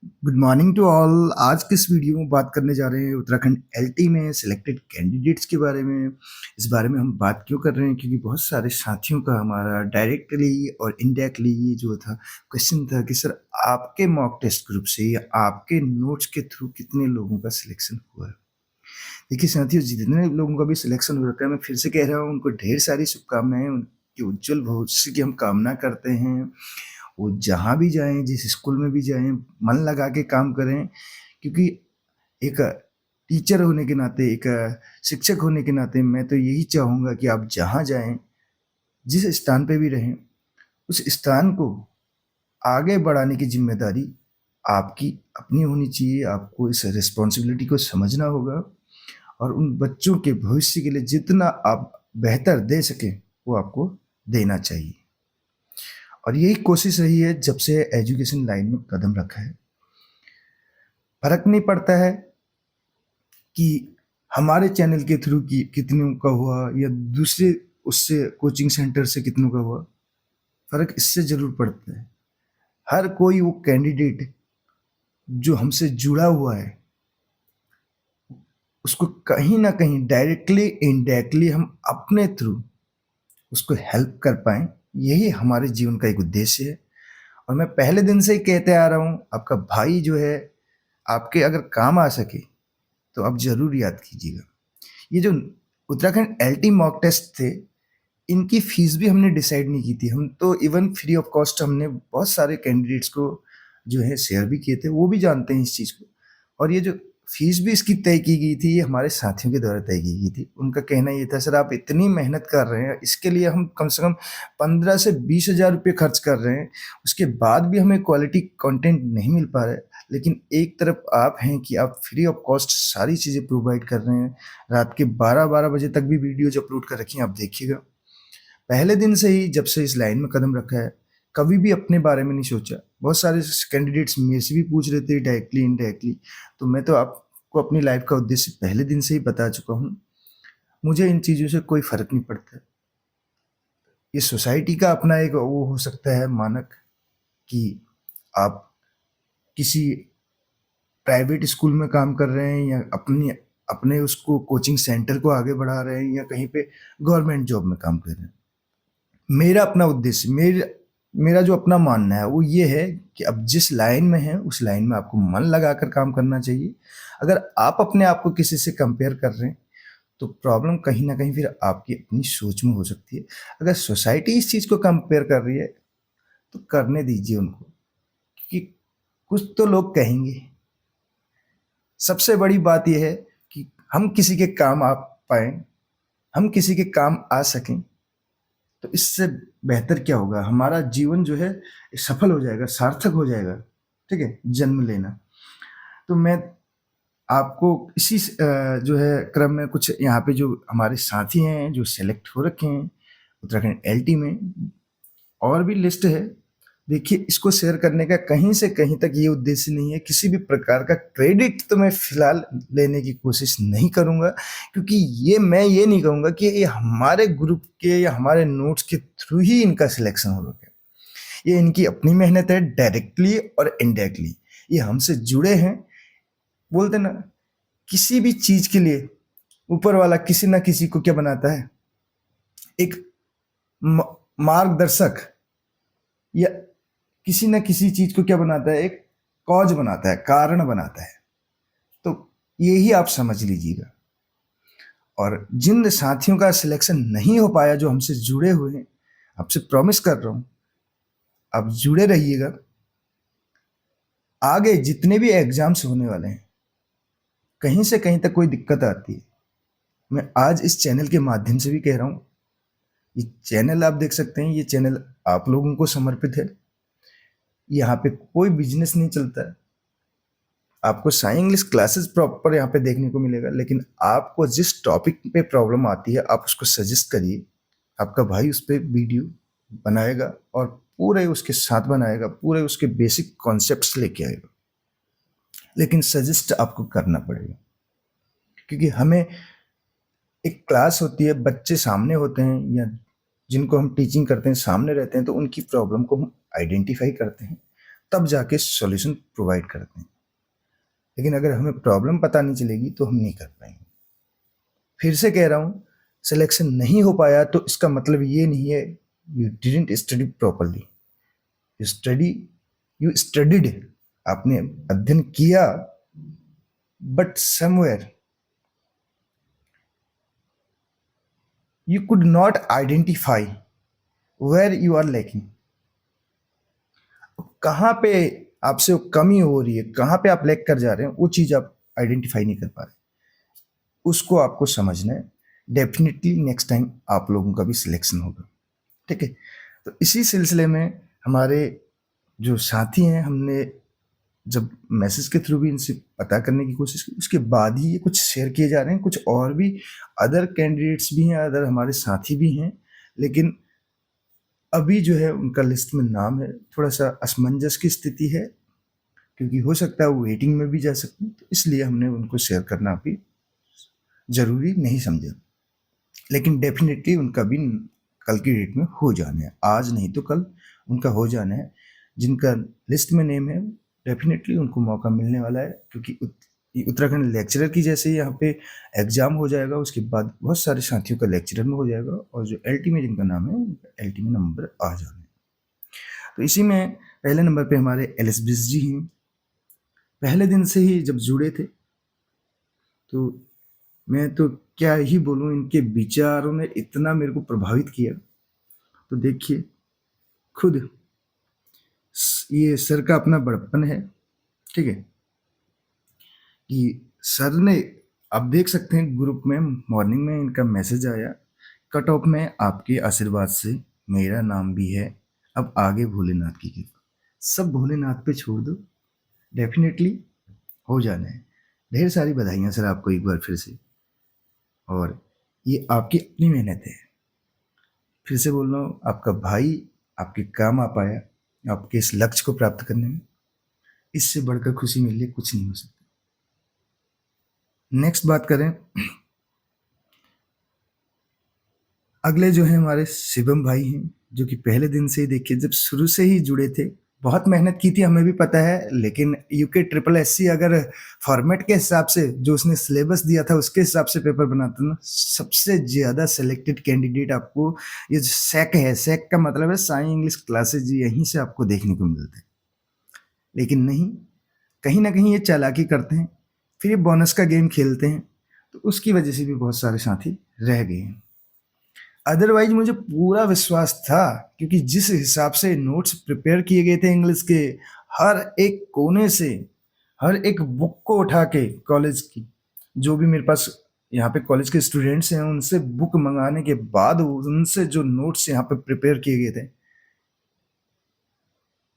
Good morning to all. आज किस video में बात करने जा रहे हैं उत्तराखंड एलटी में सिलेक्टेड कैंडिडेट्स के बारे में। इस बारे में हम बात क्यों कर रहे हैं, क्योंकि बहुत सारे साथियों का हमारा डायरेक्टली और इनडायरेक्टली ये जो था क्वेश्चन था कि सर आपके मॉक टेस्ट ग्रुप से या आपके नोट्स के थ्रू कितने लोगों का सिलेक्शन हुआ है। देखिए साथियों, जितने लोगों का भी सिलेक्शन हो रखा है, मैं फिर से कह रहा हूँ, उनको ढेर सारी शुभकामनाएं, उनके उज्जवल भविष्य की हम कामना करते हैं। वो जहाँ भी जाएं, जिस स्कूल में भी जाएं, मन लगा के काम करें, क्योंकि एक टीचर होने के नाते, एक शिक्षक होने के नाते मैं तो यही चाहूँगा कि आप जहाँ जाएं, जिस स्थान पे भी रहें, उस स्थान को आगे बढ़ाने की जिम्मेदारी आपकी अपनी होनी चाहिए। आपको इस रिस्पॉन्सिबिलिटी को समझना होगा और उन बच्चों के भविष्य के लिए जितना आप बेहतर दे सकें वो आपको देना चाहिए। और यही कोशिश रही है जब से एजुकेशन लाइन में कदम रखा है। फर्क नहीं पड़ता है कि हमारे चैनल के थ्रू की कितनों का हुआ या दूसरे उससे कोचिंग सेंटर से कितनों का हुआ। फर्क इससे जरूर पड़ता है, हर कोई वो कैंडिडेट जो हमसे जुड़ा हुआ है उसको कहीं ना कहीं डायरेक्टली इनडायरेक्टली हम अपने थ्रू उसको हेल्प कर पाएं। यही हमारे जीवन का एक उद्देश्य है। और मैं पहले दिन से ही कहते आ रहा हूँ, आपका भाई जो है आपके अगर काम आ सके तो आप जरूर याद कीजिएगा। ये जो उत्तराखंड एलटी मॉक टेस्ट थे, इनकी फीस भी हमने डिसाइड नहीं की थी। हम तो इवन फ्री ऑफ कॉस्ट हमने बहुत सारे कैंडिडेट्स को जो है शेयर भी किए थे, वो भी जानते हैं इस चीज़ को। और ये जो फीस भी इसकी तय की गई थी, ये हमारे साथियों के द्वारा तय की गई थी। उनका कहना ये था, सर आप इतनी मेहनत कर रहे हैं, इसके लिए हम कम से कम 15 से 20 हज़ार रुपये खर्च कर रहे हैं, उसके बाद भी हमें क्वालिटी कंटेंट नहीं मिल पा रहा है। लेकिन एक तरफ आप हैं कि आप फ्री ऑफ कॉस्ट सारी चीज़ें प्रोवाइड कर रहे हैं। रात के 12-12 बजे तक भी वीडियोज अपलोड कर रखी हैं, आप देखिएगा। पहले दिन से ही जब से इस लाइन में कदम रखा है, कभी भी अपने बारे में नहीं सोचा। बहुत सारे कैंडिडेट्स मेरे से भी पूछ रहे थे डायरेक्टली इनडायरेक्टली, तो मैं तो आपको अपनी लाइफ का उद्देश्य पहले दिन से ही बता चुका हूँ। मुझे इन चीज़ों से कोई फर्क नहीं पड़ता। ये सोसाइटी का अपना एक वो हो सकता है मानक कि आप किसी प्राइवेट स्कूल में काम कर रहे हैं या अपनी अपने उसको कोचिंग सेंटर को आगे बढ़ा रहे हैं या कहीं पे गवर्नमेंट जॉब में काम कर रहे हैं। मेरा अपना उद्देश्य, मेरा जो अपना मानना है वो ये है कि अब जिस लाइन में है उस लाइन में आपको मन लगाकर काम करना चाहिए। अगर आप अपने आप को किसी से कंपेयर कर रहे हैं तो प्रॉब्लम कहीं ना कहीं फिर आपकी अपनी सोच में हो सकती है। अगर सोसाइटी इस चीज़ को कंपेयर कर रही है तो करने दीजिए उनको, क्योंकि कुछ तो लोग कहेंगे। सबसे बड़ी बात यह है कि हम किसी के काम आ पाए, हम किसी के काम आ सकें, तो इससे बेहतर क्या होगा। हमारा जीवन जो है सफल हो जाएगा, सार्थक हो जाएगा। ठीक है, जन्म लेना। तो मैं आपको इसी जो है क्रम में कुछ यहाँ पे जो हमारे साथी हैं जो सेलेक्ट हो रखे हैं उत्तराखंड एलटी में, और भी लिस्ट है। देखिए, इसको शेयर करने का कहीं से कहीं तक ये उद्देश्य नहीं है, किसी भी प्रकार का क्रेडिट तो मैं फिलहाल लेने की कोशिश नहीं करूंगा, क्योंकि मैं ये नहीं कहूंगा कि ये हमारे ग्रुप के या हमारे नोट्स के थ्रू ही इनका सिलेक्शन हो रहा है। ये इनकी अपनी मेहनत है, डायरेक्टली और इनडायरेक्टली ये हमसे जुड़े हैं। बोलते ना, किसी भी चीज के लिए ऊपर वाला किसी ना किसी को क्या बनाता है, एक मार्गदर्शक, या किसी ना किसी चीज को क्या बनाता है, एक कॉज बनाता है, कारण बनाता है। तो यही आप समझ लीजिएगा। और जिन साथियों का सिलेक्शन नहीं हो पाया जो हमसे जुड़े हुए हैं, आपसे प्रॉमिस कर रहा हूं आप जुड़े रहिएगा। आगे जितने भी एग्जाम्स होने वाले हैं, कहीं से कहीं तक कोई दिक्कत आती है, मैं आज इस चैनल के माध्यम से भी कह रहा हूं, ये चैनल आप देख सकते हैं, ये चैनल आप लोगों को समर्पित है। यहाँ पे कोई बिजनेस नहीं चलता है। आपको साइन इंग्लिश क्लासेस प्रॉपर यहाँ पे देखने को मिलेगा, लेकिन आपको जिस टॉपिक पे प्रॉब्लम आती है आप उसको सजेस्ट करिए, आपका भाई उस पर वीडियो बनाएगा और पूरे उसके साथ बनाएगा, पूरे उसके बेसिक कॉन्सेप्ट्स लेके आएगा। लेकिन सजेस्ट आपको करना पड़ेगा, क्योंकि हमें एक क्लास होती है, बच्चे सामने होते हैं या जिनको हम टीचिंग करते हैं सामने रहते हैं, तो उनकी प्रॉब्लम को हम आइडेंटिफाई करते हैं, तब जाके सॉल्यूशन प्रोवाइड करते हैं। लेकिन अगर हमें प्रॉब्लम पता नहीं चलेगी तो हम नहीं कर पाएंगे। फिर से कह रहा हूँ, सिलेक्शन नहीं हो पाया तो इसका मतलब ये नहीं है you didn't study properly. You studied, आपने अध्ययन किया, but somewhere you could not identify where you are lacking। कहाँ पे आपसे वो कमी हो रही है, कहाँ पे आप लैक कर जा रहे हैं, वो चीज़ आप आइडेंटिफाई नहीं कर पा रहे, उसको आपको समझना है। डेफिनेटली नेक्स्ट टाइम आप लोगों का भी सिलेक्शन होगा। ठीक है, तो इसी सिलसिले में हमारे जो साथी हैं, हमने जब मैसेज के थ्रू भी इनसे पता करने की कोशिश की, उसके बाद ही ये कुछ शेयर किए जा रहे हैं। कुछ और भी अदर कैंडिडेट्स भी हैं, अदर हमारे साथी भी हैं, लेकिन अभी जो है उनका लिस्ट में नाम है। थोड़ा सा असमंजस की स्थिति है, क्योंकि हो सकता है वो वेटिंग में भी जा सकते हैं, तो इसलिए हमने उनको शेयर करना अभी ज़रूरी नहीं समझा। लेकिन डेफिनेटली उनका भी कल की डेट में हो जाना है, आज नहीं तो कल उनका हो जाना है। जिनका लिस्ट में नेम है डेफिनेटली उनको मौका मिलने वाला है, क्योंकि उत्तराखंड लेक्चरर की जैसे ही यहाँ पे एग्ज़ाम हो जाएगा, उसके बाद बहुत सारे साथियों का लेक्चरर में हो जाएगा, और जो एलटी में जिनका नाम है उनका एलटी में नंबर आ जाना है। तो इसी में पहले नंबर पे हमारे एलएसबीएस जी हैं। पहले दिन से ही जब जुड़े थे, तो मैं तो क्या ही बोलूँ, इनके विचारों ने इतना मेरे को प्रभावित किया। तो देखिए खुद ये सर का अपना बड़प्पन है, ठीक है, कि सर ने, आप देख सकते हैं ग्रुप में मॉर्निंग में इनका मैसेज आया, कट ऑफ में आपके आशीर्वाद से मेरा नाम भी है, अब आगे भोलेनाथ की कृपा। सब भोलेनाथ पे छोड़ दो, डेफिनेटली हो जाना है। ढेर सारी बधाइयाँ सर आपको एक बार फिर से, और ये आपकी अपनी मेहनत है। फिर से बोल रहा हूँ, आपका भाई आपके काम आ पाया आपके इस लक्ष्य को प्राप्त करने में, इससे बढ़कर खुशी मेरे लिए कुछ नहीं हो सकता। नेक्स्ट बात करें, अगले जो है हमारे शिवम भाई हैं, जो कि पहले दिन से ही देखिए जब शुरू से ही जुड़े थे, बहुत मेहनत की थी, हमें भी पता है। लेकिन यूके ट्रिपल एससी अगर फॉर्मेट के हिसाब से जो उसने सिलेबस दिया था उसके हिसाब से पेपर बनाता ना, सबसे ज़्यादा सेलेक्टेड कैंडिडेट आपको ये जो सैक है, सैक का मतलब है साई इंग्लिश क्लासेज, यहीं से आपको देखने को मिलते हैं। लेकिन नहीं, कहीं ना कहीं ये चालाकी करते हैं, फिर ये बोनस का गेम खेलते हैं, तो उसकी वजह से भी बहुत सारे साथी रह गए हैं। अदरवाइज मुझे पूरा विश्वास था, क्योंकि जिस हिसाब से नोट्स प्रिपेयर किए गए थे इंग्लिश के, हर एक कोने से, हर एक बुक को उठा के, कॉलेज की जो भी मेरे पास यहाँ पे कॉलेज के स्टूडेंट्स हैं, उनसे बुक मंगाने के बाद उनसे जो नोट्स यहाँ पे प्रिपेयर किए गए थे,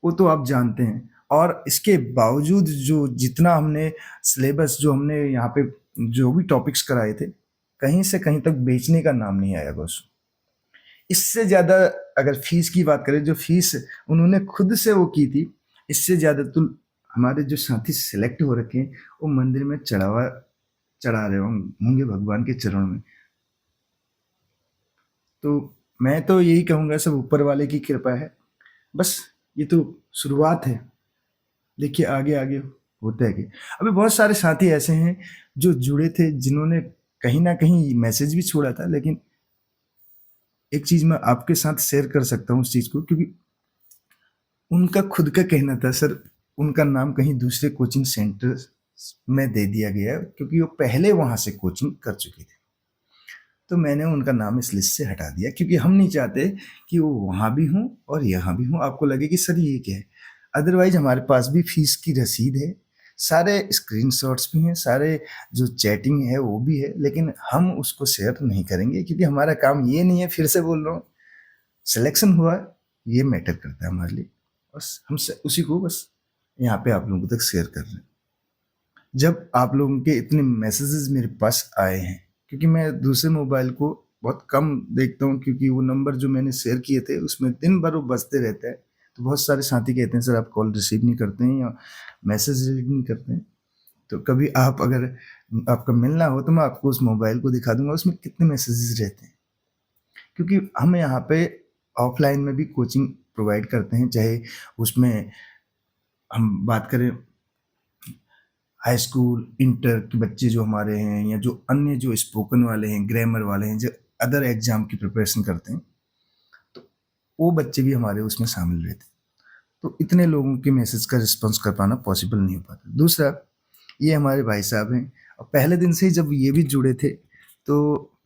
वो तो आप जानते हैं। और इसके बावजूद जो जितना हमने सिलेबस, जो हमने यहाँ पे जो भी टॉपिक्स कराए थे, कहीं से कहीं तक बेचने का नाम नहीं आया बस। इससे ज़्यादा अगर फीस की बात करें, जो फीस उन्होंने खुद से वो की थी, इससे ज़्यादा तो हमारे जो साथी सिलेक्ट हो रखे हैं वो मंदिर में चढ़ा रहे होंगे भगवान के चरणों में। तो मैं तो यही कहूँगा, सब ऊपर वाले की कृपा है, बस ये तो शुरुआत है। देखिए आगे आगे होता है कि अभी बहुत सारे साथी ऐसे हैं जो जुड़े थे, जिन्होंने कहीं ना कहीं मैसेज भी छोड़ा था। लेकिन एक चीज़ मैं आपके साथ शेयर कर सकता हूँ उस चीज़ को, क्योंकि उनका खुद का कहना था, सर उनका नाम कहीं दूसरे कोचिंग सेंटर में दे दिया गया, क्योंकि वो पहले वहाँ से कोचिंग कर चुके थे। तो मैंने उनका नाम इस लिस्ट से हटा दिया, क्योंकि हम नहीं चाहते कि वो वहाँ भी हों और यहाँ भी हों, आपको लगे कि सर ये क्या है। अदरवाइज हमारे पास भी फीस की रसीद है, सारे स्क्रीनशॉट्स भी हैं, सारे जो चैटिंग है वो भी है, लेकिन हम उसको शेयर नहीं करेंगे, क्योंकि हमारा काम ये नहीं है। फिर से बोल रहा हूँ, सिलेक्शन हुआ ये मैटर करता है हमारे लिए, बस हम उसी को बस यहाँ पे आप लोगों तक शेयर कर रहे हैं। जब आप लोगों के इतने मैसेजेस मेरे पास आए हैं, क्योंकि मैं दूसरे मोबाइल को बहुत कम देखता हूँ, क्योंकि वो नंबर जो मैंने शेयर किए थे उसमें दिन भर वो बजते रहता है, तो बहुत सारे साथी कहते हैं सर आप कॉल रिसीव नहीं करते हैं या मैसेज रीड नहीं करते हैं। तो कभी आप अगर आपका मिलना हो तो मैं आपको उस मोबाइल को दिखा दूंगा, उसमें कितने मैसेजेस रहते हैं। क्योंकि हम यहाँ पे ऑफलाइन में भी कोचिंग प्रोवाइड करते हैं, चाहे उसमें हम बात करें हाई स्कूल, इंटर के बच्चे जो हमारे हैं या जो अन्य जो स्पोकन वाले हैं, ग्रामर वाले हैं, जो अदर एग्ज़ाम की प्रिपरेशन करते हैं, तो वो बच्चे भी हमारे उसमें शामिल रहते हैं। तो इतने लोगों के मैसेज का रिस्पॉन्स कर पाना पॉसिबल नहीं हो पाता। दूसरा, ये हमारे भाई साहब हैं और पहले दिन से ही जब ये भी जुड़े थे, तो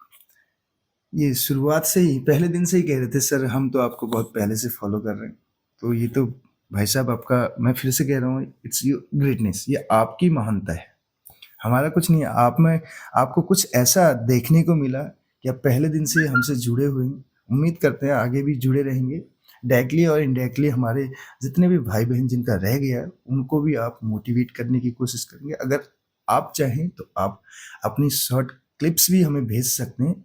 ये शुरुआत से ही पहले दिन से ही कह रहे थे, सर हम तो आपको बहुत पहले से फॉलो कर रहे हैं। तो ये तो भाई साहब आपका, मैं फिर से कह रहा हूँ, इट्स योर ग्रेटनेस, ये आपकी महानता है, हमारा कुछ नहीं है। आप में आपको कुछ ऐसा देखने को मिला कि आप पहले दिन से हमसे जुड़े हुए हैं। उम्मीद करते हैं आगे भी जुड़े रहेंगे। डायरेक्टली और इनडायरेक्टली हमारे जितने भी भाई-बहन जिनका रह गया है, उनको भी आप मोटिवेट करने की कोशिश करेंगे। अगर आप चाहें तो आप अपनी शॉर्ट क्लिप्स भी हमें भेज सकते हैं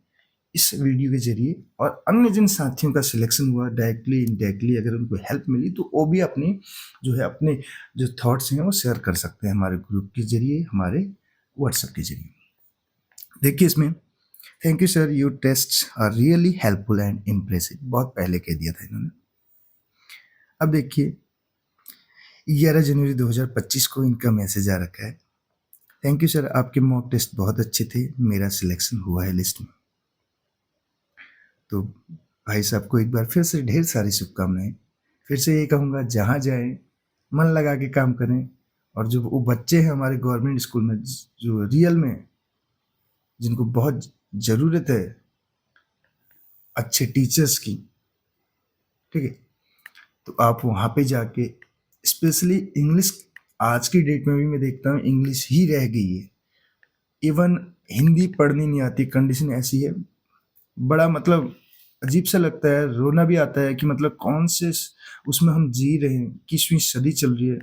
इस वीडियो के ज़रिए, और अन्य जिन साथियों का सिलेक्शन हुआ डायरेक्टली, इनडायरेक्टली, अगर उनको हेल्प मिली तो वो भी अपनी जो है अपने जो थॉट्स हैं वो शेयर कर सकते हैं हमारे ग्रुप के ज़रिए, हमारे व्हाट्सएप के ज़रिए। देखिए इसमें, thank you sir, your tests are really helpful and impressive, बहुत पहले कह दिया था इन्होंने। अब देखिए 11 जनवरी 2025 को इनका मैसेज आ रखा है, थैंक यू सर, आपके मॉक टेस्ट बहुत अच्छे थे, मेरा सिलेक्शन हुआ है लिस्ट में। तो भाई साहब को एक बार फिर से ढेर सारी शुभकामनाएं। फिर से ये कहूँगा, जहाँ जाएं मन लगा के काम करें, और जो वो बच्चे हैं हमारे गवर्नमेंट स्कूल में जो रियल में जिनको बहुत ज़रूरत है अच्छे टीचर्स की, ठीक है, तो आप वहाँ पे जाके स्पेशली इंग्लिश, आज की डेट में भी मैं देखता हूँ इंग्लिश ही रह गई है, इवन हिंदी पढ़नी नहीं आती, कंडीशन ऐसी है, बड़ा मतलब अजीब सा लगता है, रोना भी आता है कि मतलब कौन से उसमें हम जी रहे हैं, 21वीं सदी चल रही है।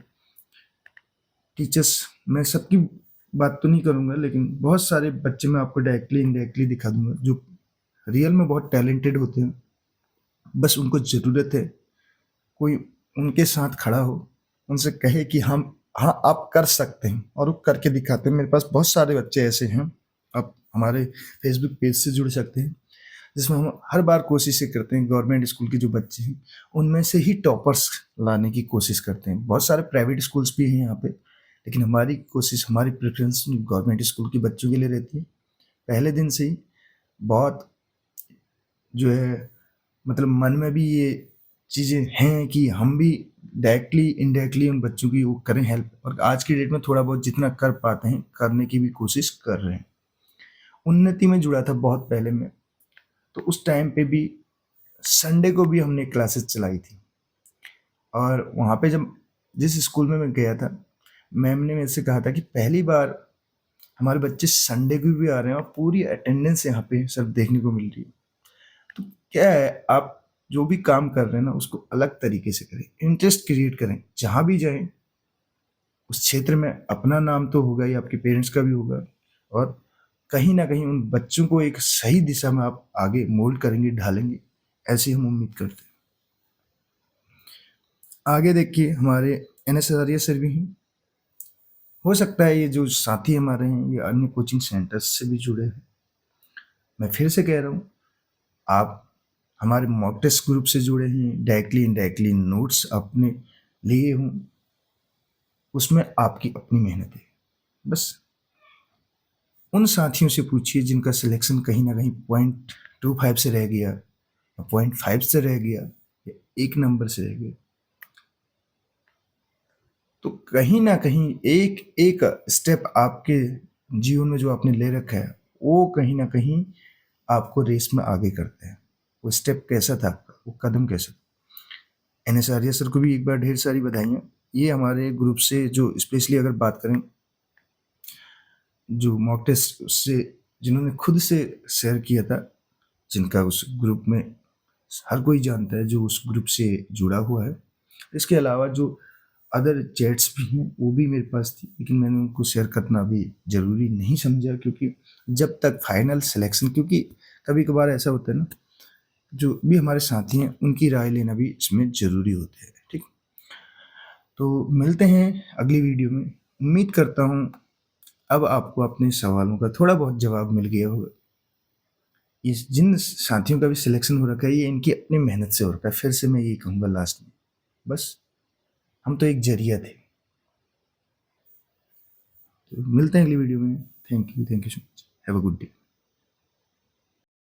टीचर्स, मैं सबकी बात तो नहीं करूँगा, लेकिन बहुत सारे बच्चे मैं आपको डायरेक्टली इनडायरेक्टली दिखा दूंगा जो रियल में बहुत टैलेंटेड होते हैं, बस उनको ज़रूरत है कोई उनके साथ खड़ा हो, उनसे कहे कि हम, हाँ आप कर सकते हैं, और वो करके दिखाते हैं। मेरे पास बहुत सारे बच्चे ऐसे हैं, आप हमारे फेसबुक पेज से जुड़ सकते हैं, जिसमें हम हर बार कोशिशें करते हैं, गवर्नमेंट स्कूल के जो बच्चे हैं उनमें से ही टॉपर्स लाने की कोशिश करते हैं। बहुत सारे प्राइवेट स्कूल्स भी हैं यहाँ पे, लेकिन हमारी कोशिश, हमारी प्रेफरेंस गवर्नमेंट स्कूल के बच्चों के लिए रहती है। पहले दिन से ही बहुत जो है मतलब मन में भी ये चीज़ें हैं कि हम भी डायरेक्टली इनडायरेक्टली उन बच्चों की वो करें हेल्प, और आज की डेट में थोड़ा बहुत जितना कर पाते हैं करने की भी कोशिश कर रहे हैं। उन्नति में जुड़ा था बहुत पहले में, तो उस टाइम पे भी संडे को भी हमने क्लासेस चलाई थी, और वहाँ पे जब जिस स्कूल में मैं गया था, मैम ने मेरे से कहा था कि पहली बार हमारे बच्चे संडे को भी आ रहे हैं और पूरी अटेंडेंस यहाँ पे सब देखने को मिल रही है। तो क्या है, आप जो भी काम कर रहे हैं ना उसको अलग तरीके से करें, इंटरेस्ट क्रिएट करें, जहाँ भी जाएं उस क्षेत्र में अपना नाम तो होगा ही, आपके पेरेंट्स का भी होगा, और कहीं ना कहीं उन बच्चों को एक सही दिशा में आप आगे मोल्ड करेंगे, ढालेंगे, ऐसी हम उम्मीद करते हैं। आगे देखिए हमारे NS आचार्य सर भी हैं, हो सकता है ये जो साथी हमारे हैं ये अन्य कोचिंग सेंटर्स से भी जुड़े हैं। मैं फिर से कह रहा हूँ, आप हमारे मॉक टेस्ट ग्रुप से जुड़े हैं, डायरेक्टली इनडायरेक्टली नोट्स अपने लिए हों, उसमें आपकी अपनी मेहनत है। बस उन साथियों से पूछिए जिनका सिलेक्शन कहीं ना कहीं 0.25 से रह गया, 0.5 से रह गया, या 1 नंबर से रह गया, तो कहीं ना कहीं एक एक स्टेप आपके जीवन में जो आपने ले रखा है वो कहीं ना कहीं आपको रेस में आगे करते हैं। वो स्टेप कैसा था आपका, वो कदम कैसा था। NS आर्या सर को भी एक बार ढेर सारी बधाइयाँ। ये हमारे ग्रुप से जो स्पेशली अगर बात करें, जो मॉक टेस्ट से जिन्होंने खुद से शेयर किया था, जिनका उस ग्रुप में हर कोई जानता है जो उस ग्रुप से जुड़ा हुआ है। इसके अलावा जो अदर चैट्स भी हैं वो भी मेरे पास थी, लेकिन मैंने उनको शेयर करना भी ज़रूरी नहीं समझा, क्योंकि जब तक फाइनल सिलेक्शन, क्योंकि कभी कभार ऐसा होता है ना, जो भी हमारे साथी हैं उनकी राय लेना भी इसमें ज़रूरी होता है। ठीक, तो मिलते हैं अगली वीडियो में। उम्मीद करता हूँ अब आपको अपने सवालों का थोड़ा बहुत जवाब मिल गया होगा। ये जिन साथियों का भी सिलेक्शन हो रखा है ये इनकी अपनी मेहनत से हो रखा है। फिर से मैं यही कहूँगा लास्ट में, बस हम तो एक जरिया थे। तो मिलते हैं अगली वीडियो में। Thank you so much. Have a good day.